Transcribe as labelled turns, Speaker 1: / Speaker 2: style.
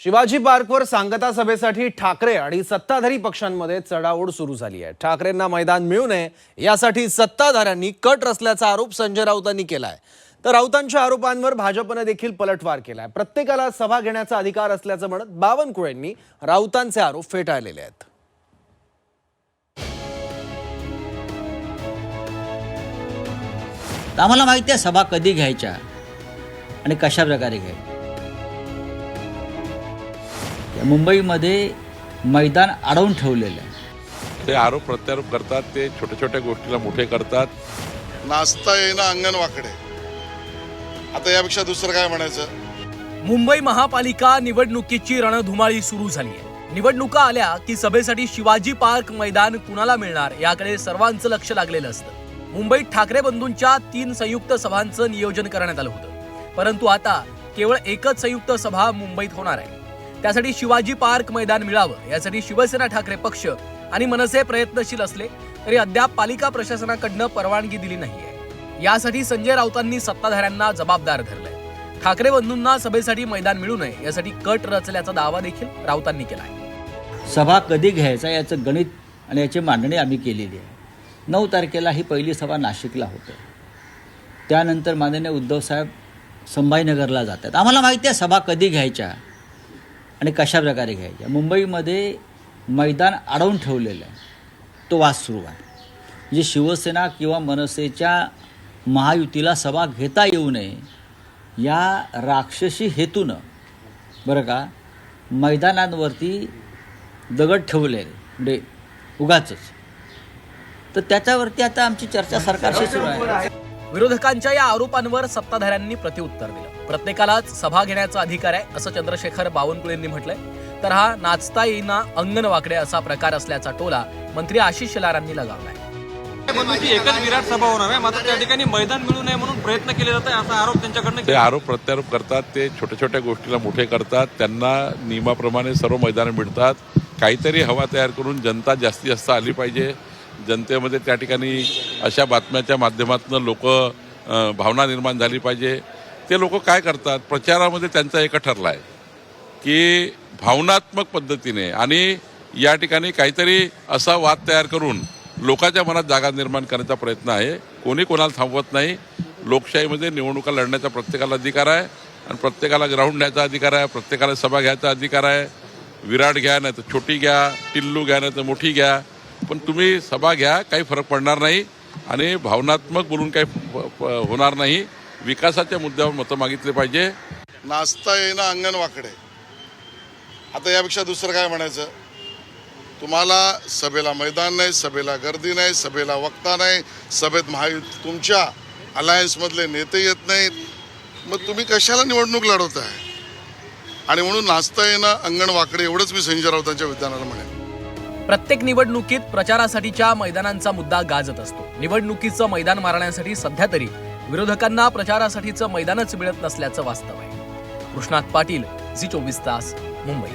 Speaker 1: शिवाजी पार्कवर सांगता सभेसाठी ठाकरे आणि सत्ताधारी पक्षांमध्ये चढाओढ सुरू झाली आहे। ठाकरेंना मैदान मिळू नये यासाठी सत्ताधाऱ्यांनी कट रचल्याचा आरोप संजय राऊतांनी केलाय। तर राऊतांच्या आरोपांवर भाजपने देखील पलटवार केलाय। प्रत्येकाला सभा घेण्याचा अधिकार असल्याचं म्हणत बावनकुळेंनी राऊतांचे आरोप फेटाळलेले आहेत।
Speaker 2: आम्हाला माहिती आहे सभा कधी घ्यायच्या आणि कशा प्रकारे घ्यायच्या। मुंबईमध्ये मैदान अडवून ठेवलेलं आहे।
Speaker 3: ते आरोप प्रत्यारोप करतात, ते छोट्या छोट्या गोष्टीला मोठे करतात।
Speaker 4: नाचता येईना अंगण वाकडे, आता यापेक्षा दुसरं काय म्हणायचं।
Speaker 5: मुंबई महापालिका निवडणुकीची रणधुमाळी सुरू झाली आहे। निवडणुका आल्या की सभेसाठी शिवाजी पार्क मैदान कुणाला मिळणार याकडे सर्वांचं लक्ष लागलेलं असतं। मुंबईत ठाकरे बंधूंच्या 3 संयुक्त सभांचं नियोजन करण्यात आलं होतं, परंतु आता केवळ एकच संयुक्त सभा मुंबईत होणार आहे। त्यासाठी शिवाजी पार्क मैदान मिळावं यासाठी शिवसेना ठाकरे पक्ष आणि मनसे प्रयत्नशील असले तरी अद्याप पालिका प्रशासनाकडनं परवानगी दिली नाहीये। यासाठी संजय राऊतांनी सत्ताधाऱ्यांना जबाबदार धरलंय। ठाकरे बंधूंना सभेसाठी मैदान मिळू नये यासाठी कट रचल्याचा दावा देखील राऊतांनी केलाय।
Speaker 2: सभा कधी घ्यायचा याचं गणित आणि याची मांडणी आम्ही केलेली आहे। 9 तारखेला ही पहिली सभा नाशिकला होते, त्यानंतर माननीय उद्धव साहेब संभाजीनगरला जातात। आम्हाला माहिती आहे सभा कधी घ्यायच्या आणि कशा प्रकारे घ्यायच्या। मुंबईमध्ये मैदान अडवून ठेवलेलं आहे, तो वाद सुरू आहे। म्हणजे शिवसेना किंवा मनसेच्या महायुतीला सभा घेता येऊ नये या राक्षसी हेतूनं बरं का मैदानांवरती दगड ठेवलेले, म्हणजे उगाचच। तर त्याच्यावरती आता आमची चर्चा सरकारशी सुरू आहे।
Speaker 5: विरोधकांच्या या आरोपांवर सत्ताधाऱ्यांनी प्रत्युत्तर दिलं। प्रत्येकालाच सभा घेण्याचा अधिकार आहे असं चंद्रशेखर बावनकुळेंनी म्हटलंय। तर हा नाचता येईना अंगण वाकडे असा प्रकार असल्याचा टोला मंत्री आशिष शेलारांनी लगावलाय।
Speaker 6: एकच विराट सभा होणार आहे, मात्र त्या ठिकाणी मैदान मिळू नये म्हणून प्रयत्न केले जात आहे असा आरोप त्यांच्याकडनं।
Speaker 3: ते आरोप प्रत्यारोप करतात, ते छोट्या छोट्या गोष्टीला मोठे करतात। त्यांना नियमाप्रमाणे सर्व मैदानं मिळतात। काहीतरी हवा तयार करून जनता जास्तीत जास्त आली पाहिजे। जनतेमध्ये त्या ठिकाणी अशा बातम्याच्या माध्यमातून लोक भावना निर्माण झाली पाहिजे। ते लोक काय करतात, प्रचारामध्ये त्यांचा एक ठरला आहे की भावनात्मक पद्धतीने आणि या ठिकाणी काहीतरी असा वाद तयार करून लोकांच्या मनात जागा निर्माण करण्याचा प्रयत्न आहे। कोणी कोणाला थांबवत नाही। लोकशाहीमध्ये निवडणुका लढण्याचा प्रत्येकाला अधिकार आहे आणि प्रत्येकाला ग्राउंड न्यायचा अधिकार आहे, प्रत्येकाला सभा घ्यायचा अधिकार आहे। विराट घ्या नाही तर छोटी घ्या, टिल्लू घ्या नाही तर मोठी घ्या, पण तुम्ही सभा घ्या, काही फरक पडणार नाही आणि भावनात्मक बोलून काही होणार नाही। विकासाच्या मुद्द्यावर मतं मागितले पाहिजे।
Speaker 4: नाचता येईना अंगण वाकडे, आता यापेक्षा दुसरं काय म्हणायचं। तुम्हाला सभेला मैदान नाही, सभेला गर्दी नाही, सभेला वक्ता नाही, सभेत महायुती तुमच्या अलायन्समधले नेते येत नाहीत, मग तुम्ही कशाला निवडणूक लढवताय। आणि म्हणून नाचता येईना अंगण वाकडे एवढंच मी संजय राऊतांच्या विधानाला म्हणेन।
Speaker 5: प्रत्येक निवडणुकीत प्रचारासाठीच्या मैदानांचा मुद्दा गाजत असतो। निवडणुकीचं मैदान मारण्यासाठी सध्या तरी विरोधकांना प्रचारासाठीचं मैदानच मिळत नसल्याचं वास्तव आहे। कृष्णात पाटील, झी 24 तास, मुंबई।